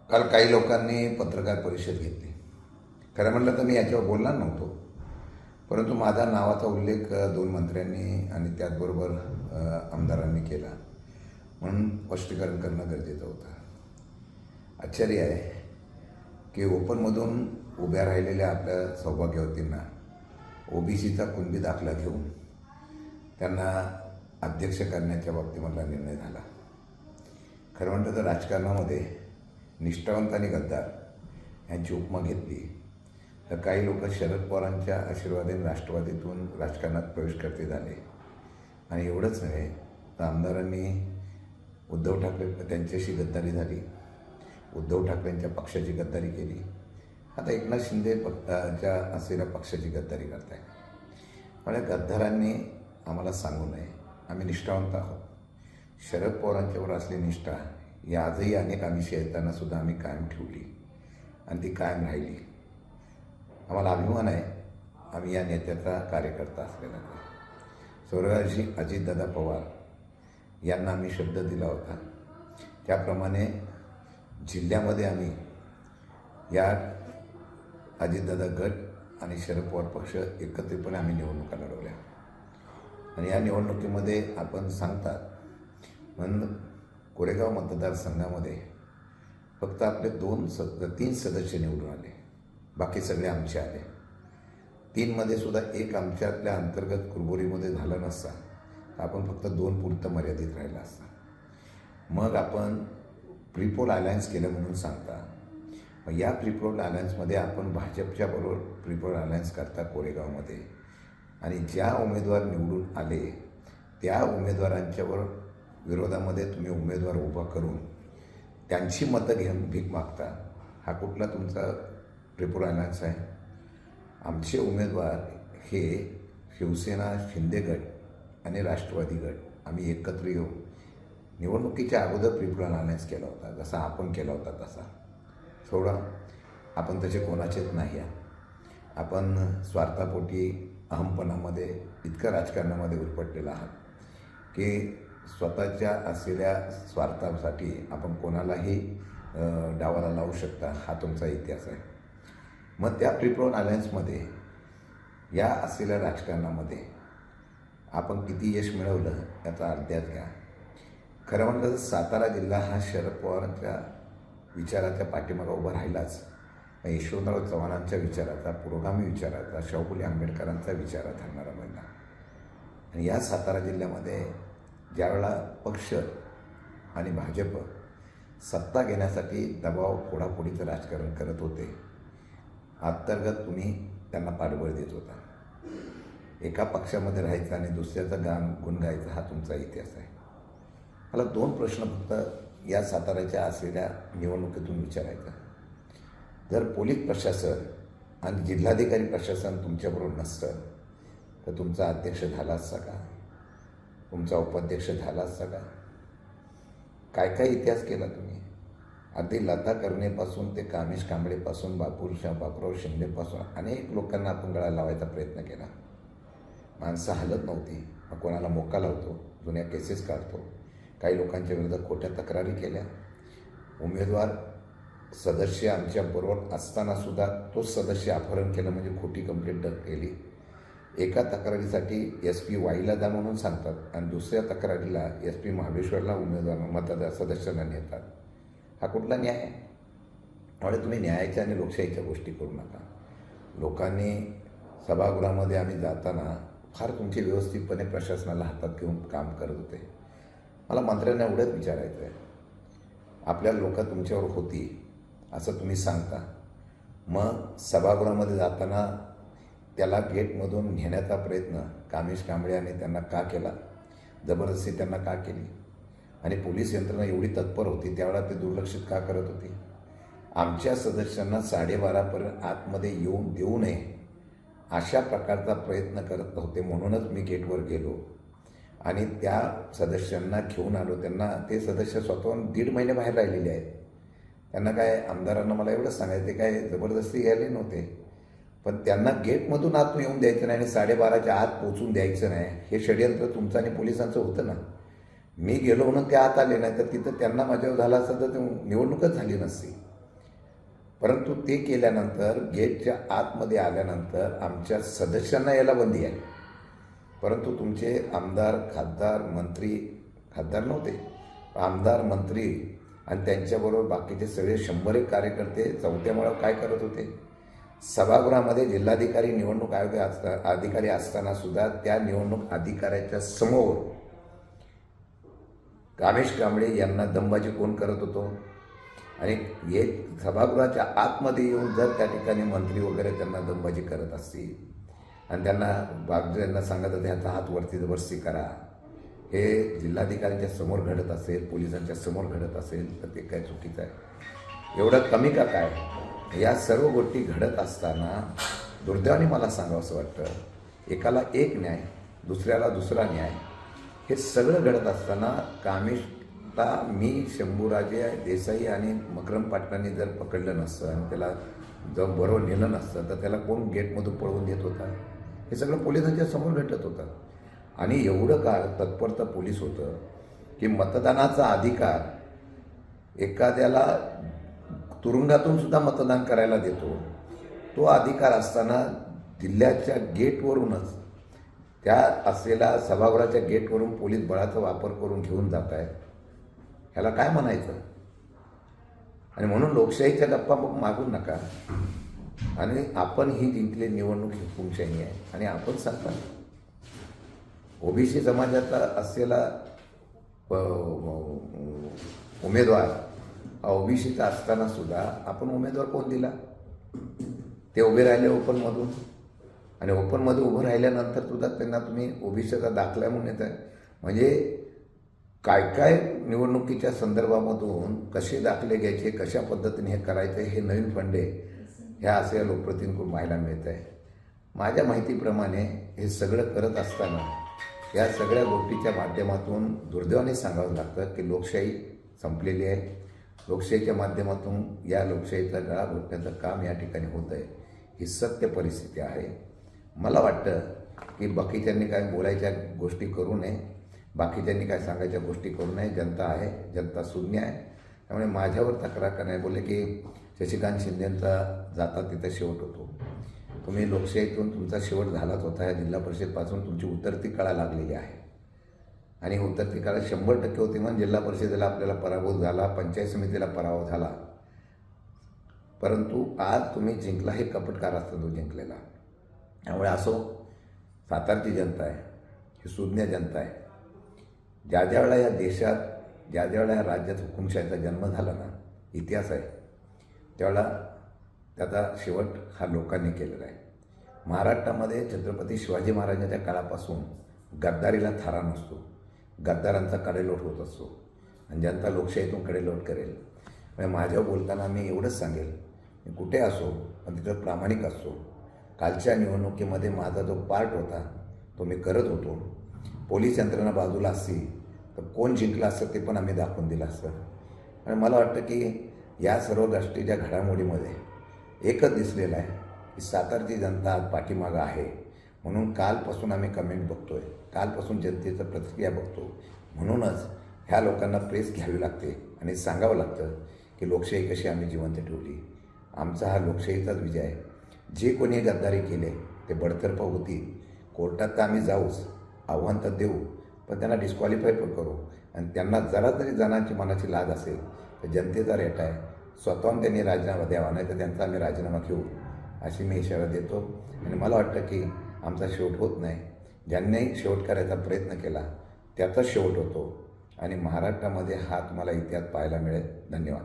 काल काही लोकांनी पत्रकार परिषद घेतली. खरं म्हटलं तर मी याच्यावर बोलणार नव्हतो, परंतु माझा नावाचा उल्लेख दोन मंत्र्यांनी आणि त्याचबरोबर आमदारांनी केला म्हणून स्पष्टीकरण करणं गरजेचं होतं. आश्चर्य आहे की ओपनमधून उभ्या राहिलेल्या आपल्या सौभाग्यवतींना ओबीसीचा कुणबी दाखला घेऊन त्यांना अध्यक्ष करण्याच्या बाबतीमधला निर्णय झाला. खरं म्हटलं तर राजकारणामध्ये निष्ठावंत आणि गद्दार यांची उपमा घेतली तर काही लोक शरद पवारांच्या आशीर्वादाने राष्ट्रवादीतून राजकारणात प्रवेश झाले. आणि एवढंच नव्हे तर आमदारांनी उद्धव ठाकरे त्यांच्याशी गद्दारी झाली, उद्धव ठाकरेंच्या पक्षाची गद्दारी केली, आता एकनाथ शिंदे च्या असलेल्या पक्षाची गद्दारी करताय. म्हणजे गद्दारांनी आम्हाला सांगू नये, आम्ही निष्ठावंत आहोत. शरद पवारांच्यावर असलेली निष्ठा या आजही अनेक आमिषे येताना सुद्धा आम्ही कायम ठेवली आणि ती कायम राहिली. आम्हाला अभिमान आहे आम्ही या नेत्याचा कार्यकर्ता असलेला. स्वर्गीय अजितदादा पवार यांना आम्ही शब्द दिला होता, त्याप्रमाणे जिल्ह्यामध्ये आम्ही या अजितदादा गट आणि शरद पवार पक्ष एकत्रितपणे आम्ही निवडणुका लढवल्या. आणि या निवडणुकीमध्ये आपण सांगतात म्हणून कोरेगाव मतदारसंघामध्ये फक्त आपले 3 सदस्य निवडून आले, बाकी सगळे आमचे आले. 3मध्ये सुद्धा एक आमच्यातल्या अंतर्गत कुरबुरीमध्ये झाला नसता तर आपण फक्त 2 पुरतं मर्यादित राहिला असता. मग आपण प्रीपोल अलायन्स केलं म्हणून सांगता. मग या प्रीपोल अलायन्समध्ये आपण भाजपच्या बरोबर प्रीपोल अलायन्स करता कोरेगावमध्ये, आणि ज्या उमेदवार निवडून आले त्या उमेदवारांच्यावर विरोधामध्ये तुम्ही उमेदवार उभा करून त्यांची मतं घेऊन भीक मागता. हा कुठला तुमचा प्रीपोल अलायन्स आहे? आमचे उमेदवार हे शिवसेना, शिंदे गट आणि राष्ट्रवादी गट आम्ही एकत्र येऊन निवडणुकीच्या अगोदर प्रीपोल अलायन्स केला होता, जसा आपण केला होता तसा. सोडा, आपण तसे कोणाचेच नाही आहे. आपण स्वार्थापोटी अहमपणामध्ये इतकं राजकारणामध्ये उरपटलेलं आहात की स्वतःच्या असलेल्या स्वार्थासाठी आपण कोणालाही डावाला लावू शकता, हा तुमचा इतिहास आहे. मग त्या प्रीपोल अलायन्समध्ये या असलेल्या राजकारणामध्ये आपण किती यश मिळवलं याचा अभ्यास घ्या. खरं म्हटलं तर सातारा जिल्हा हा शरद पवारांच्या विचाराच्या पाठीमागे उभा राहिलाच. यशवंतराव चव्हाणांच्या विचाराचा, पुरोगामी विचाराचा, शाहू फुले आंबेडकरांचा विचार ठरणारा बनला. आणि या सातारा जिल्ह्यामध्ये ज्यावेळेला पक्ष आणि भाजप सत्ता घेण्यासाठी दबाव फोडाफोडीचं राजकारण करत होते, अंतर्गत तुम्ही त्यांना पाठबळ देत होता. एका पक्षामध्ये राहायचं आणि दुसऱ्याचा गुण गायचा, हा तुमचा इतिहास आहे. मला 2 प्रश्न फक्त या साताऱ्याच्या असलेल्या निवडणुकीतून विचारायचा. जर पोलीस प्रशासन आणि जिल्हाधिकारी प्रशासन तुमच्याबरोबर नसतं तर तुमचा अध्यक्ष झाला असता का? तुमचा उपाध्यक्ष झाला असता का? काय काय इतिहास केला तुम्ही? अगदी लता कर्णेपासून ते कामेश कांबळेपासून बापूराव शिंदेपासून अनेक लोकांना आपण गळा लावायचा प्रयत्न केला. माणसं हलत नव्हती. मग कोणाला मोका लावतो, जुन्या केसेस काढतो. काही लोकांच्या विरोधात खोट्या तक्रारी केल्या. उमेदवार सदस्य आमच्याबरोबर असतानासुद्धा तोच सदस्य अपहरण केलं म्हणजे खोटी कंप्लेंट केली. एका तक्रारीसाठी SP वाईला जा म्हणून सांगतात आणि दुसऱ्या तक्रारीला SP महाबळेश्वरला उमेदवार सदस्यांना नेतात. हा कुठला न्याय आहे? त्यामुळे तुम्ही न्यायाच्या आणि लोकशाहीच्या गोष्टी करू नका. लोकांनी सभागृहामध्ये आम्ही जाताना फार तुमचे व्यवस्थितपणे प्रशासनाला हातात घेऊन काम करत होते. मला मंत्र्यांना एवढंच विचारायचं आहे, आपल्या लोक तुमच्यावर होती असं तुम्ही सांगता, मग सभागृहामध्ये जाताना त्याला गेटमधून घेण्याचा प्रयत्न कामेश कांबळे त्यांना का केला? जबरदस्ती त्यांना का केली? आणि पोलीस यंत्रणा एवढी तत्पर होती त्यावेळेला ते दुर्लक्षित का करत होती? आमच्या सदस्यांना 12:30पर्यंत आतमध्ये येऊन देऊ नये अशा प्रकारचा प्रयत्न करत होते. म्हणूनच मी गेटवर गेलो आणि त्या सदस्यांना घेऊन आलो. त्यांना ते सदस्य स्वतःहून 1.5 महिने बाहेर राहिलेले आहेत. त्यांना काय, आमदारांना मला एवढंच सांगायचं, ते काय जबरदस्ती घ्यायला नव्हते, पण त्यांना गेटमधून आत येऊन द्यायचं नाही आणि 12:30च्या आत पोचून द्यायचं नाही, हे षडयंत्र तुमचं आणि पोलिसांचं होतं ना. मी गेलो म्हणून ते आत आले नाही तर तिथं त्यांना माझ्यावर झाला असतं तर निवडणूकच झाली नसती. परंतु ते केल्यानंतर गेटच्या आतमध्ये आल्यानंतर आमच्या सदस्यांना यायला बंदी आहे. परंतु तुमचे आमदार, खासदार, मंत्री, खासदार नव्हते, आमदार, मंत्री आणि त्यांच्याबरोबर बाकीचे सगळे 100 कार्यकर्ते चौथ्या माळ्यावर काय करत होते? सभागृहामध्ये जिल्हाधिकारी, निवडणूक आयोग अधिकारी असताना सुद्धा त्या निवडणूक अधिकाऱ्याच्या समोर कामेश कांबळे यांना दमबाजी कोण करत होतो? आणि हे सभागृहाच्या आतमध्ये येऊन जर त्या ठिकाणी मंत्री वगैरे त्यांना दमबाजी करत असतील आणि त्यांना सांगत होते ह्याचा हात वरती करा, हे जिल्हाधिकाऱ्यांच्या समोर घडत असेल, पोलिसांच्या समोर घडत असेल तर ते काय चुकीचं आहे? एवढं कमी का काय? या सर्व गोष्टी घडत असताना दुर्दैवाने मला सांगावं असं वाटतं, एकाला एक न्याय, दुसऱ्याला दुसरा न्याय, हे सगळं घडत असताना कामेशला मी, शंभूराजे देसाई आणि मकरम पाटलांनी जर पकडलं नसतं आणि त्याला जर बरोबर नेलं नसतं तर त्याला कोण गेटमधून पळवून देत होता? हे सगळं पोलिसांच्या समोर घडत होतं. आणि एवढं काळ तत्परता पोलीस होतं की मतदानाचा अधिकार एखाद्याला तुरुंगातून सुद्धा मतदान करायला देतो, तो अधिकार असताना जिल्ह्याच्या गेटवरूनच त्या असलेल्या सभागृहाच्या गेटवरून पोलीस बळाचा वापर करून घेऊन जात आहेत. ह्याला काय म्हणायचं? आणि म्हणून लोकशाहीच्या गप्पा मग मागू नका. आणि आपण ही जिंकली निवडणूक ही हुकुमशाही आहे आणि आपण सांगता ओबीसी समाजाचा असलेला उमेदवार ओबीसीचा असताना सुद्धा आपण उमेदवार कोण दिला? ते उभे राहिले ओपनमधून, आणि ओपनमध्ये उभं राहिल्यानंतर सुद्धा त्यांना तुम्ही ओबीसीचा दाखला म्हणून येत आहे. म्हणजे काय निवडणुकीच्या संदर्भामधून कसे दाखले घ्यायचे, कशा पद्धतीने हे करायचे, हे नवीन फंडे ह्या असे लोकप्रतिनिधींकडून पाहायला मिळत आहे. माझ्या माहितीप्रमाणे हे सगळं करत असताना या सगळ्या गोष्टीच्या माध्यमातून दुर्दैवाने सांगावं लागतं की लोकशाही संपलेली आहे. लोकशाहीच्या माध्यमातून या लोकशाहीचा गळा घोटण्याचं काम या ठिकाणी होतं आहे. ही सत्य परिस्थिती आहे. मला वाटतं की बाकीच्यांनी काय बोलायच्या गोष्टी करू नये, बाकीच्यांनी काय सांगायच्या गोष्टी करू नये. जनता आहे, जनता शून्य आहे. त्यामुळे माझ्यावर तक्रार करणे बोलले की शशिकांत शिंदेंचा जाता तिथं शेवट होतो. तुम्ही लोकशाहीतून तुमचा शेवट झालाच होता. या जिल्हा परिषदपासून तुमची उतरती कळा लागलेली आहे आणि उतरती कळा 100% होती. म्हणून जिल्हा परिषदेला आपल्याला पराभव झाला, पंचायत समितीला पराभव झाला. परंतु आज तुम्ही जिंकला, हे कपटकार असतं तो जिंकलेला. त्यामुळे असो, सातारची जनता आहे, ही सुज्ञ जनता आहे. ज्या वेळेला या देशात, ज्या वेळेला या राज्यात हुकुमशाहीचा जन्म झाला ना, इतिहास आहे, त्यावेळेला त्याचा शेवट हा लोकांनी केलेला आहे. महाराष्ट्रामध्ये छत्रपती शिवाजी महाराजांच्या काळापासून गद्दारीला थारा नसतो, गद्दारांचा कडेलोट होत असतो आणि जनता लोकशाहीतून कडेलोट करेल. म्हणजे माझ्यावर बोलताना मी एवढंच सांगेल, मी कुठे असो पण तिथं प्रामाणिक असतो. कालच्या निवडणुकीमध्ये माझा जो पार्ट होता तो मी करत होतो. पोलीस यंत्रणा बाजूला असती तर कोण जिंकलं असतं ते पण आम्ही दाखवून दिलं असतं. आणि मला वाटतं की या सर्व गोष्टीच्या घडामोडीमध्ये एकच दिसलेलं आहे की सातारची जनता आज पाठीमागं आहे. म्हणून कालपासून आम्ही कमेंट बघतोय, कालपासून जनतेचं प्रतिक्रिया बघतो. म्हणूनच ह्या लोकांना प्रेस घ्यावी लागते आणि सांगावं लागतं की लोकशाही कशी आम्ही जिवंत ठेवली. आमचा हा लोकशाहीचाच विजय आहे. जे कोणी गद्दारी केले ते बडतर्फ होती. कोर्टात तर आम्ही जाऊच, आव्हान तर देऊ, पण त्यांना डिस्क्वालिफाय पण करू. आणि त्यांना जरा तरी जणांची मनाची लाज असेल तर जनतेचा रेट आहे, स्वतःहून त्यांनी राजीनामा द्यावा, नाही तर त्यांचा आम्ही राजीनामा घेऊ, अशी मी इशारा देतो. आणि मला वाटतं की आमचा शेवट होत नाही. ज्यांनी शेवट करायचा प्रयत्न केला त्याचाच शेवट होतो. आणि महाराष्ट्रामध्ये हा तुम्हाला इतिहास पाहायला मिळेल. धन्यवाद.